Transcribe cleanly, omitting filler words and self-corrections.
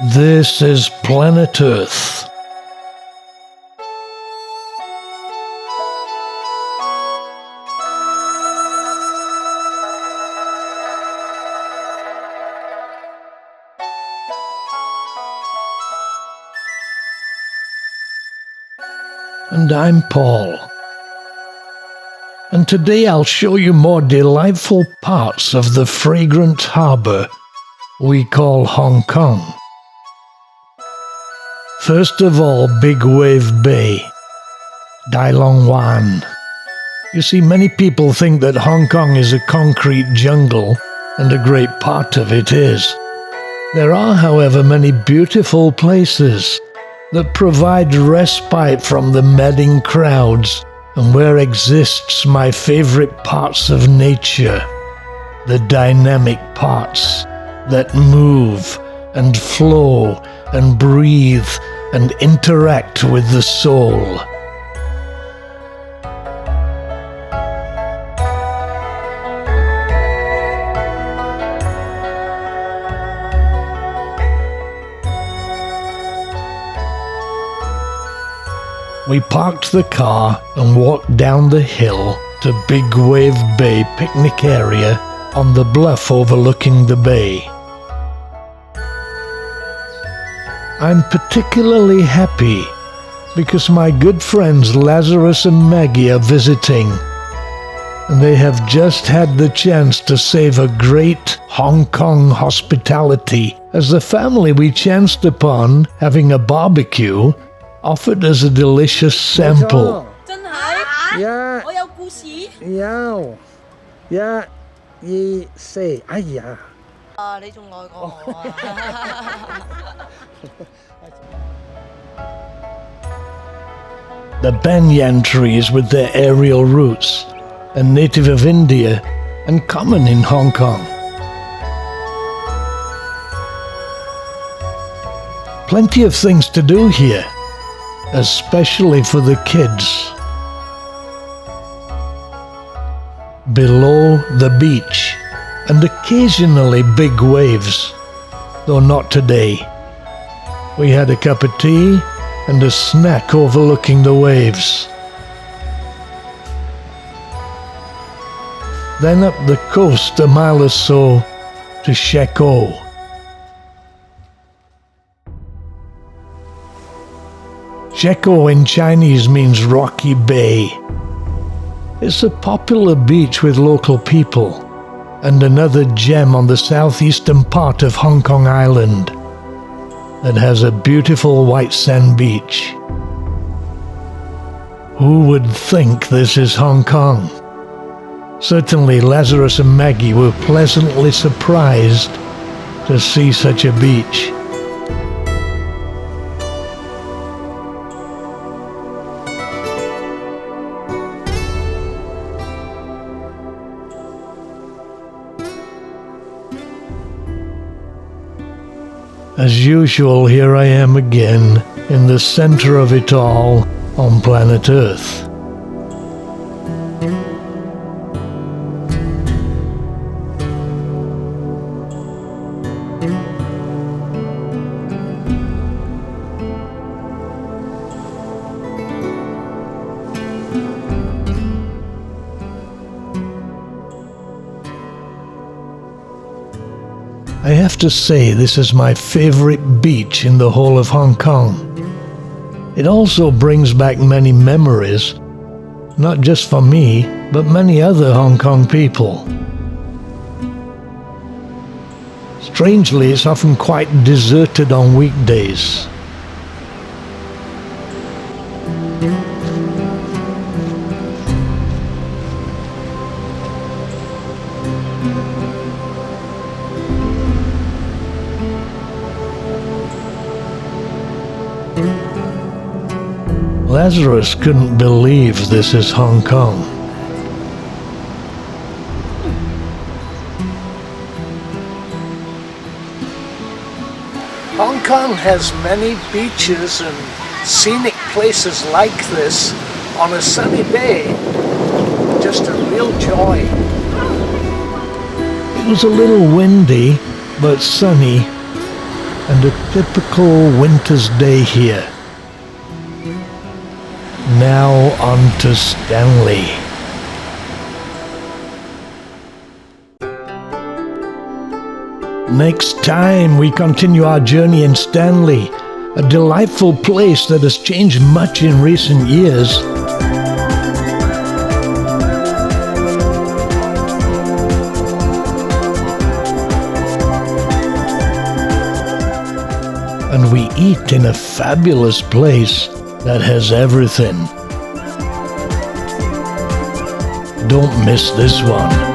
This is planet Earth. And I'm Paul. And today I'll show you more delightful parts of the fragrant harbour we call Hong Kong. First of all, Big Wave Bay, Dai Long Wan. You see, many people think that Hong Kong is a concrete jungle, and a great part of it is. There are, however, many beautiful places that provide respite from the madding crowds, and where exists my favourite parts of nature, the dynamic parts that move and flow and breathe and interact with the soul. We parked the car and walked down the hill to Big Wave Bay picnic area on the bluff overlooking the bay. I'm particularly happy because my good friends Lazarus and Maggie are visiting, and they have just had the chance to save a great Hong Kong hospitality as the family we chanced upon having a barbecue offered us a delicious sample. 真係？我有故事。有，1、2、4，哎呀！你仲愛過我啊The banyan trees with their aerial roots, a native of India and common in Hong Kong. Plenty of things to do here, especially for the kids. Below the beach, and occasionally big waves, though not today. We had a cup of tea and a snack overlooking the waves. Then up the coast a mile or so to Shek. Shek in Chinese means rocky bay. It's a popular beach with local people, and another gem on the southeastern part of Hong Kong Island that has a beautiful white sand beach. Who would think this is Hong Kong? Certainly Lazarus and Maggie were pleasantly surprised to see such a beach. As usual, here I am again, in the center of it all, on planet Earth. I have to say this is my favorite beach in the whole of Hong Kong. It also brings back many memories, not just for me, but many other Hong Kong people. Strangely, it's often quite deserted on weekdays. Lazarus couldn't believe this is Hong Kong. Hong Kong has many beaches and scenic places like this on a sunny day. Just a real joy. It was a little windy, but sunny, and a typical winter's day here. Now on to Stanley. Next time we continue our journey in Stanley, a delightful place that has changed much in recent years. And we eat in a fabulous place that has everything. Don't miss this one.